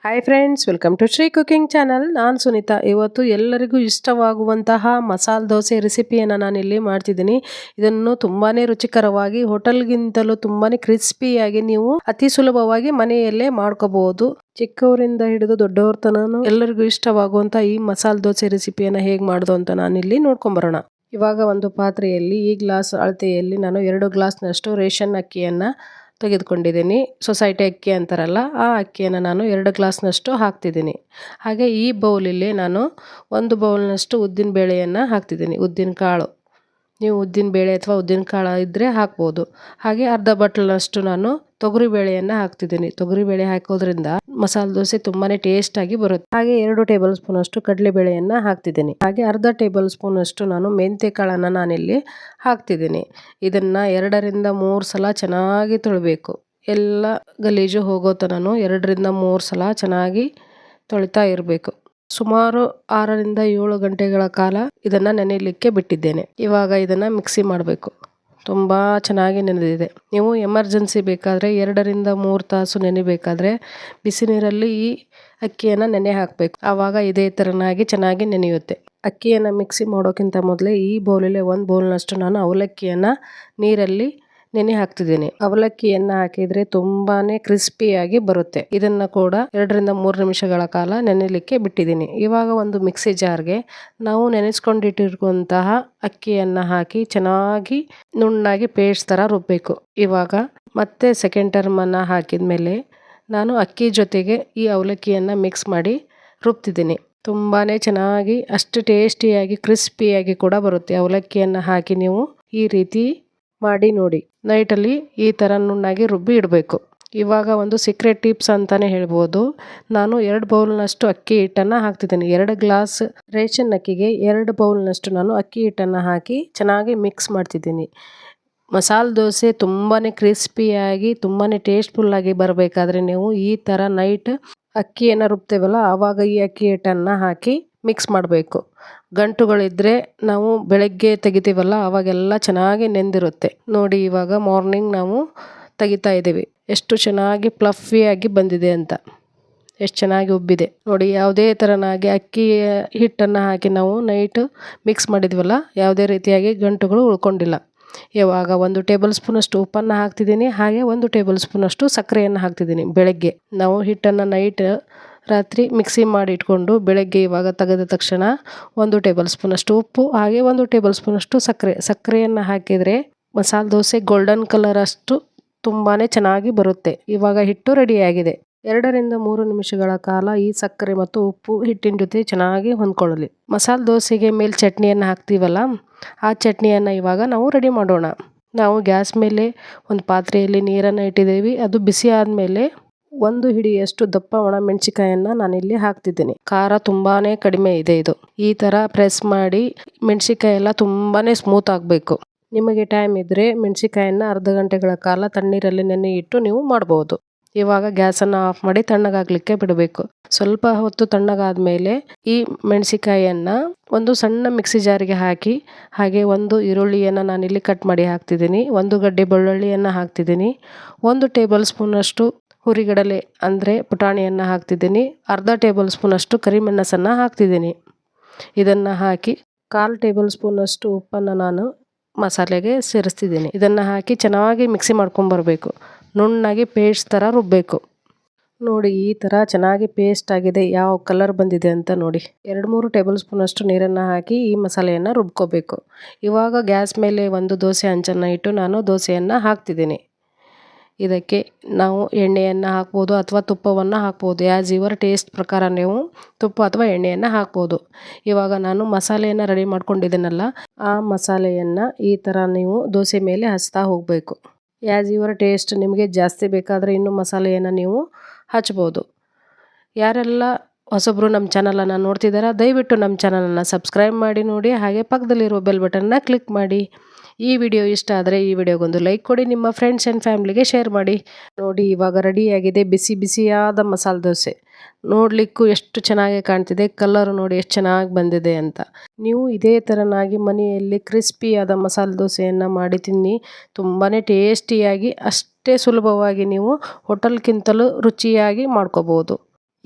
Hi friends, welcome to Shri cooking channel. ನಾನು ಸುನೀತಾ. ಇವತ್ತು ಎಲ್ಲರಿಗೂ ಇಷ್ಟವಾಗುವಂತಹ ಮಸಾಲೆ ದೋಸೆ ರೆಸಿಪಿಯನ್ನು ನಾನಿಲ್ಲಿ ಮಾಡ್ತಿದ್ದೀನಿ. ಇದನ್ನು ತುಂಬಾ ರುಚಿಕರವಾಗಿ, ಹೋಟೆಲ್ಗಿಂತಲೂ ತುಂಬಾ ಕ್ರಿಸ್ಪಿಯಾಗಿ ನೀವು ಅತಿ ಸುಲಭವಾಗಿ ಮನೆಯಲ್ಲೇ ಮಾಡ್ಕೋಬಹುದು. ಚಿಕ್ಕವರಿಂದ ಹಿಡಿದು ದೊಡ್ಡವ್ರ ತನಕ ಎಲ್ಲರಿಗೂ ಇಷ್ಟವಾಗುವಂಥ ಈ ಮಸಾಲೆ ದೋಸೆ ರೆಸಿಪಿಯನ್ನು ಹೇಗೆ ಮಾಡೋದು ಅಂತ ನಾನಿಲ್ಲಿ ನೋಡ್ಕೊಂಬರೋಣ. ಇವಾಗ ಒಂದು ಪಾತ್ರೆಯಲ್ಲಿ ಈ ಗ್ಲಾಸ್ ಅಳತೆಯಲ್ಲಿ ನಾನು 2 ಗ್ಲಾಸ್ನಷ್ಟು ರೇಷನ್ ಅಕ್ಕಿಯನ್ನು ತೆಗೆದುಕೊಂಡಿದ್ದೀನಿ. ಸೊಸೈಟಿ ಅಕ್ಕಿ ಅಂತಾರಲ್ಲ, ಆ ಅಕ್ಕಿಯನ್ನು ನಾನು 2 ಗ್ಲಾಸ್ನಷ್ಟು ಹಾಕ್ತಿದ್ದೀನಿ. ಹಾಗೆ ಈ ಬೌಲಲ್ಲಿ ನಾನು 1 ಬೌಲ್ನಷ್ಟು ಉದ್ದಿನ ಬೇಳೆಯನ್ನು ಹಾಕ್ತಿದ್ದೀನಿ. ಉದ್ದಿನ ಕಾಳು, ನೀವು ಉದ್ದಿನ ಬೇಳೆ ಅಥವಾ ಉದ್ದಿನ ಕಾಳು ಇದ್ದರೆ ಹಾಕ್ಬೋದು. ಹಾಗೆ ಅರ್ಧ ಬಟ್ಲನಷ್ಟು ನಾನು ತೊಗರಿ ಬೇಳೆಯನ್ನು ಹಾಕ್ತಿದ್ದೀನಿ. ತೊಗರಿ ಬೇಳೆ ಹಾಕೋದ್ರಿಂದ ಮಸಾಲೆ ದೋಸೆ ತುಂಬಾ ಟೇಸ್ಟಾಗಿ ಬರುತ್ತೆ. ಹಾಗೆ 2 ಟೇಬಲ್ ಸ್ಪೂನ್ ಅಷ್ಟು ಕಡಲೆಬೇಳೆಯನ್ನು ಹಾಕ್ತಿದ್ದೀನಿ. ಹಾಗೆ ಅರ್ಧ ಟೇಬಲ್ ಸ್ಪೂನ್ ಅಷ್ಟು ನಾನು ಮೆಂತ್ಯ ಕಾಳನ್ನು ನಾನಿಲ್ಲಿ ಹಾಕ್ತಿದ್ದೀನಿ. ಇದನ್ನು 2 ರಿಂದ 3 ಸಲ ಚೆನ್ನಾಗಿ ತೊಳಿಬೇಕು. ಎಲ್ಲ ಗಲೀಜು ಹೋಗೋ ತನಕ 2 ರಿಂದ 3 ಸಲ ಚೆನ್ನಾಗಿ ತೊಳಿತಾ ಇರಬೇಕು. ಸುಮಾರು 6 ರಿಂದ 7 ಗಂಟೆಗಳ ಕಾಲ ಇದನ್ನು ನೆನೆಯಲಿಕ್ಕೆ ಬಿಟ್ಟಿದ್ದೇನೆ. ಇವಾಗ ಇದನ್ನು ಮಿಕ್ಸಿ ಮಾಡಬೇಕು. ತುಂಬ ಚೆನ್ನಾಗಿ ನೆನೆದಿದೆ. ನೀವು ಎಮರ್ಜೆನ್ಸಿ ಬೇಕಾದರೆ 2 ರಿಂದ 3 ತಾಸು ನೆನೆಬೇಕಾದ್ರೆ ಬಿಸಿ ನೀರಲ್ಲಿ ಈ ಅಕ್ಕಿಯನ್ನು ನೆನೆ ಹಾಕಬೇಕು. ಆವಾಗ ಇದೇ ಥರನಾಗಿ ಚೆನ್ನಾಗಿ ನೆನೆಯುತ್ತೆ. ಅಕ್ಕಿಯನ್ನು ಮಿಕ್ಸಿ ಮಾಡೋಕ್ಕಿಂತ ಮೊದಲೇ ಈ ಬೌಲಲ್ಲಿ 1 ಬೌಲ್ನಷ್ಟು ನಾನು ಅವಲಕ್ಕಿಯನ್ನು ನೀರಲ್ಲಿ ನೆನೆ ಹಾಕ್ತಿದ್ದೀನಿ. ಅವಲಕ್ಕಿಯನ್ನು ಹಾಕಿದರೆ ತುಂಬಾ ಕ್ರಿಸ್ಪಿಯಾಗಿ ಬರುತ್ತೆ. ಇದನ್ನು ಕೂಡ 2 ರಿಂದ 3 ನಿಮಿಷಗಳ ಕಾಲ ನೆನೆಯಲಿಕ್ಕೆ ಬಿಟ್ಟಿದ್ದೀನಿ. ಇವಾಗ ಒಂದು ಮಿಕ್ಸಿ ಜಾರ್ಗೆ ನಾವು ನೆನೆಸ್ಕೊಂಡಿಟ್ಟಿರುವಂತಹ ಅಕ್ಕಿಯನ್ನು ಹಾಕಿ ಚೆನ್ನಾಗಿ ನುಣ್ಣಾಗಿ ಪೇಸ್ಟ್ ಥರ ರುಬ್ಬಬೇಕು. ಇವಾಗ ಮತ್ತೆ ಸೆಕೆಂಡ್ ಟರ್ಮನ್ನು ಹಾಕಿದ ಮೇಲೆ ನಾನು ಅಕ್ಕಿ ಜೊತೆಗೆ ಈ ಅವಲಕ್ಕಿಯನ್ನು ಮಿಕ್ಸ್ ಮಾಡಿ ರುಬ್ತಿದ್ದೀನಿ. ತುಂಬಾ ಚೆನ್ನಾಗಿ, ಅಷ್ಟು ಟೇಸ್ಟಿಯಾಗಿ, ಕ್ರಿಸ್ಪಿಯಾಗಿ ಕೂಡ ಬರುತ್ತೆ. ಅವಲಕ್ಕಿಯನ್ನು ಹಾಕಿ ನೀವು ಈ ರೀತಿ ಮಾಡಿ ನೋಡಿ. ನೈಟಲ್ಲಿ ಈ ಥರ ನುಣ್ಣಾಗಿ ರುಬ್ಬಿ ಇಡಬೇಕು. ಇವಾಗ ಒಂದು ಸೀಕ್ರೆಟ್ ಟಿಪ್ಸ್ ಅಂತಲೇ ಹೇಳ್ಬೋದು. ನಾನು 2 ಬೌಲ್ನಷ್ಟು ಅಕ್ಕಿ ಹಿಟ್ಟನ್ನು ಹಾಕ್ತಿದ್ದೀನಿ. 2 ಗ್ಲಾಸ್ ರೇಷನ್ ಅಕ್ಕಿಗೆ 2 ಬೌಲ್ನಷ್ಟು ನಾನು ಅಕ್ಕಿ ಹಿಟ್ಟನ್ನು ಹಾಕಿ ಚೆನ್ನಾಗಿ ಮಿಕ್ಸ್ ಮಾಡ್ತಿದ್ದೀನಿ. ಮಸಾಲೆ ದೋಸೆ ತುಂಬಾ ಕ್ರಿಸ್ಪಿಯಾಗಿ, ತುಂಬಾ ಟೇಸ್ಟ್ಫುಲ್ಲಾಗಿ ಬರಬೇಕಾದ್ರೆ ನೀವು ಈ ಥರ ನೈಟ್ ಅಕ್ಕಿಯನ್ನು ರುಬ್ತೇವಲ್ಲ, ಆವಾಗ ಈ ಅಕ್ಕಿ ಹಿಟ್ಟನ್ನು ಹಾಕಿ ಮಿಕ್ಸ್ ಮಾಡಬೇಕು. ಗಂಟುಗಳಿದ್ದರೆ ನಾವು ಬೆಳಗ್ಗೆ ತೆಗಿತೀವಲ್ಲ, ಆವಾಗೆಲ್ಲ ಚೆನ್ನಾಗಿ ನೆಂದಿರುತ್ತೆ. ನೋಡಿ, ಇವಾಗ ಮಾರ್ನಿಂಗ್ ನಾವು ತೆಗಿತಾ ಇದ್ದೀವಿ. ಎಷ್ಟು ಚೆನ್ನಾಗಿ ಫ್ಲಫಿಯಾಗಿ ಬಂದಿದೆ ಅಂತ, ಎಷ್ಟು ಚೆನ್ನಾಗಿ ಉಬ್ಬಿದೆ ನೋಡಿ. ಯಾವುದೇ ಥರನಾಗಿ ಅಕ್ಕಿ ಹಿಟ್ಟನ್ನು ಹಾಕಿ ನಾವು ನೈಟ್ ಮಿಕ್ಸ್ ಮಾಡಿದ್ವಲ್ಲ, ಯಾವುದೇ ರೀತಿಯಾಗಿ ಗಂಟುಗಳು ಉಳ್ಕೊಂಡಿಲ್ಲ. ಇವಾಗ 1 ಟೇಬಲ್ ಸ್ಪೂನಷ್ಟು ಉಪ್ಪನ್ನು ಹಾಕ್ತಿದ್ದೀನಿ. ಹಾಗೆ 1 ಟೇಬಲ್ ಸ್ಪೂನಷ್ಟು ಸಕ್ಕರೆಯನ್ನು ಹಾಕ್ತಿದ್ದೀನಿ. ಬೆಳಗ್ಗೆ ನಾವು ಹಿಟ್ಟನ್ನು ನೈಟ್ ರಾತ್ರಿ ಮಿಕ್ಸಿ ಮಾಡಿ ಇಟ್ಕೊಂಡು ಬೆಳಗ್ಗೆ ಇವಾಗ ತೆಗೆದ ತಕ್ಷಣ 1 ಟೇಬಲ್ ಸ್ಪೂನಷ್ಟು ಉಪ್ಪು, ಹಾಗೆ 1 ಟೇಬಲ್ ಸ್ಪೂನಷ್ಟು ಸಕ್ಕರೆಯನ್ನು ಹಾಕಿದರೆ ಮಸಾಲೆ ದೋಸೆ ಗೋಲ್ಡನ್ ಕಲರ್ ಅಷ್ಟು ತುಂಬಾ ಚೆನ್ನಾಗಿ ಬರುತ್ತೆ. ಇವಾಗ ಹಿಟ್ಟು ರೆಡಿಯಾಗಿದೆ. 2 ರಿಂದ 3 ನಿಮಿಷಗಳ ಕಾಲ ಈ ಸಕ್ಕರೆ ಮತ್ತು ಉಪ್ಪು ಹಿಟ್ಟಿನ ಜೊತೆ ಚೆನ್ನಾಗಿ ಹೊಂದ್ಕೊಳ್ಳಲಿ. ಮಸಾಲೆ ದೋಸೆಗೆ ಮೇಲೆ ಚಟ್ನಿಯನ್ನು ಹಾಕ್ತೀವಲ್ಲ, ಆ ಚಟ್ನಿಯನ್ನು ಇವಾಗ ನಾವು ರೆಡಿ ಮಾಡೋಣ. ನಾವು ಗ್ಯಾಸ್ ಮೇಲೆ ಒಂದು ಪಾತ್ರೆಯಲ್ಲಿ ನೀರನ್ನು ಇಟ್ಟಿದ್ದೀವಿ. ಅದು ಬಿಸಿ ಆದಮೇಲೆ 1 ಹಿಡಿಯಷ್ಟು ದಪ್ಪ ಒಣಮೆಣಸಿಕಾಯನ್ನು ನಾನಿಲ್ಲಿ ಹಾಕ್ತಿದ್ದೀನಿ. ಖಾರ ತುಂಬಾ ಕಡಿಮೆ ಇದೆ. ಇದು ಈ ಥರ ಪ್ರೆಸ್ ಮಾಡಿ, ಮೆಣಸಿಕಾಯಿ ಎಲ್ಲ ತುಂಬಾ ಸ್ಮೂತ್ ಆಗಬೇಕು. ನಿಮಗೆ ಟೈಮ್ ಇದ್ದರೆ ಮೆಣಸಿಕಾಯನ್ನು ಅರ್ಧ ಗಂಟೆಗಳ ಕಾಲ ತಣ್ಣೀರಲ್ಲಿ ನೆನೆ ಇಟ್ಟು ನೀವು ಮಾಡ್ಬೋದು. ಇವಾಗ ಗ್ಯಾಸನ್ನು ಆಫ್ ಮಾಡಿ ತಣ್ಣಗಾಗಲಿಕ್ಕೆ ಬಿಡಬೇಕು. ಸ್ವಲ್ಪ ಹೊತ್ತು ತಣ್ಣಗಾದ ಮೇಲೆ ಈ ಮೆಣಸಿಕಾಯಿಯನ್ನು ಒಂದು ಸಣ್ಣ ಮಿಕ್ಸಿ ಜಾರಿಗೆ ಹಾಕಿ, ಹಾಗೆ 1 ಈರುಳ್ಳಿಯನ್ನು ನಾನಿಲ್ಲಿ ಕಟ್ ಮಾಡಿ ಹಾಕ್ತಿದ್ದೀನಿ. 1 ಗಡ್ಡೆ ಬೆಳ್ಳುಳ್ಳಿಯನ್ನು ಹಾಕ್ತಿದ್ದೀನಿ. 1 ಟೇಬಲ್ ಸ್ಪೂನಷ್ಟು ಹುರಿಗಡಲೆ ಅಂದರೆ ಪುಟಾಣಿಯನ್ನು ಹಾಕ್ತಿದ್ದೀನಿ. ಅರ್ಧ ಟೇಬಲ್ ಸ್ಪೂನಷ್ಟು ಕರಿಮೆಣಸನ್ನು ಹಾಕ್ತಿದ್ದೀನಿ. ಇದನ್ನು ಹಾಕಿ 1/4 ಟೇಬಲ್ ಸ್ಪೂನಷ್ಟು ಉಪ್ಪನ್ನು ನಾನು ಮಸಾಲೆಗೆ ಸೇರಿಸ್ತಿದ್ದೀನಿ. ಇದನ್ನು ಹಾಕಿ ಚೆನ್ನಾಗಿ ಮಿಕ್ಸಿ ಮಾಡ್ಕೊಂಬರ್ಬೇಕು. ನುಣ್ಣಾಗಿ ಪೇಸ್ಟ್ ಥರ ರುಬ್ಬಬೇಕು. ನೋಡಿ, ಈ ಥರ ಚೆನ್ನಾಗಿ ಪೇಸ್ಟ್ ಆಗಿದೆ. ಯಾವ ಕಲರ್ ಬಂದಿದೆ ಅಂತ ನೋಡಿ. 2-3 ಟೇಬಲ್ ಸ್ಪೂನಷ್ಟು ನೀರನ್ನು ಹಾಕಿ ಈ ಮಸಾಲೆಯನ್ನು ರುಬ್ಕೋಬೇಕು. ಇವಾಗ ಗ್ಯಾಸ್ ಮೇಲೆ ಒಂದು ದೋಸೆ ಹಂಚನ್ನು ಇಟ್ಟು ನಾನು ದೋಸೆಯನ್ನು ಹಾಕ್ತಿದ್ದೀನಿ. ಇದಕ್ಕೆ ನಾವು ಎಣ್ಣೆಯನ್ನು ಹಾಕ್ಬೋದು ಅಥವಾ ತುಪ್ಪವನ್ನು ಹಾಕ್ಬೋದು. ಆ್ಯಸ್ ಯುವರ್ ಟೇಸ್ಟ್ ಪ್ರಕಾರ ನೀವು ತುಪ್ಪ ಅಥವಾ ಎಣ್ಣೆಯನ್ನು ಹಾಕ್ಬೋದು. ಇವಾಗ ನಾನು ಮಸಾಲೆಯನ್ನು ರೆಡಿ ಮಾಡ್ಕೊಂಡಿದ್ದೀನಲ್ಲ, ಆ ಮಸಾಲೆಯನ್ನು ಈ ಥರ ನೀವು ದೋಸೆ ಮೇಲೆ ಹಚ್ತಾ ಹೋಗಬೇಕು. ಆ್ಯಸ್ ಯುವರ್ ಟೇಸ್ಟ್, ನಿಮಗೆ ಜಾಸ್ತಿ ಬೇಕಾದರೆ ಇನ್ನೂ ಮಸಾಲೆಯನ್ನು ನೀವು ಹಚ್ಬೋದು. ಯಾರೆಲ್ಲ ಹೊಸಬ್ರು ನಮ್ಮ ಚಾನಲನ್ನು ನೋಡ್ತಿದ್ದಾರಾ, ದಯವಿಟ್ಟು ನಮ್ಮ ಚಾನಲನ್ನು ಸಬ್ಸ್ಕ್ರೈಬ್ ಮಾಡಿ ನೋಡಿ. ಹಾಗೆ ಪಕ್ಕದಲ್ಲಿರೋ ಬೆಲ್ ಬಟನ್ನ ಕ್ಲಿಕ್ ಮಾಡಿ. ಈ ವಿಡಿಯೋ ಇಷ್ಟ ಆದರೆ ಈ ವಿಡಿಯೋಗೊಂದು ಲೈಕ್ ಕೊಡಿ. ನಿಮ್ಮ ಫ್ರೆಂಡ್ಸ್ ಆ್ಯಂಡ್ ಫ್ಯಾಮ್ಲಿಗೆ ಶೇರ್ ಮಾಡಿ. ನೋಡಿ, ಇವಾಗ ರೆಡಿಯಾಗಿದೆ ಬಿಸಿ ಬಿಸಿಯಾದ ಮಸಾಲೆ ದೋಸೆ. ನೋಡಲಿಕ್ಕೂ ಎಷ್ಟು ಚೆನ್ನಾಗಿ ಕಾಣ್ತಿದೆ, ಕಲರ್ ನೋಡಿ ಎಷ್ಟು ಚೆನ್ನಾಗಿ ಬಂದಿದೆ ಅಂತ. ನೀವು ಇದೇ ಥರನಾಗಿ ಮನೆಯಲ್ಲಿ ಕ್ರಿಸ್ಪಿಯಾದ ಮಸಾಲೆ ದೋಸೆಯನ್ನು ಮಾಡಿ ತಿನ್ನಿ. ತುಂಬಾ ಟೇಸ್ಟಿಯಾಗಿ, ಅಷ್ಟೇ ಸುಲಭವಾಗಿ ನೀವು ಹೋಟೆಲ್ಗಿಂತಲೂ ರುಚಿಯಾಗಿ ಮಾಡ್ಕೋಬೋದು.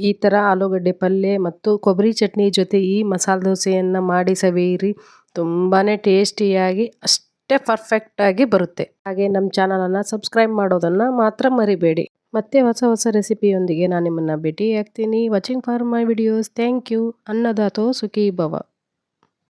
ಈ ಥರ ಆಲೂಗಡ್ಡೆ ಪಲ್ಯ ಮತ್ತು ಕೊಬ್ಬರಿ ಚಟ್ನಿ ಜೊತೆ ಈ ಮಸಾಲೆ ದೋಸೆಯನ್ನು ಮಾಡಿ ಸವಿಯಿರಿ. ತುಂಬಾ ಟೇಸ್ಟಿಯಾಗಿ ಅಷ್ಟೇ ಪರ್ಫೆಕ್ಟಾಗಿ ಬರುತ್ತೆ. ಹಾಗೆ ನಮ್ಮ ಚಾನಲನ್ನು ಸಬ್ಸ್ಕ್ರೈಬ್ ಮಾಡೋದನ್ನು ಮಾತ್ರ ಮರಿಬೇಡಿ. ಮತ್ತೆ ಹೊಸ ಹೊಸ ರೆಸಿಪಿಯೊಂದಿಗೆ ನಾನು ನಿಮ್ಮನ್ನು ಭೇಟಿ ಆಗ್ತೀನಿ. Watching for my videos. Thank you. ಅನ್ನದಾತೋ ಸುಖೀ ಭವ.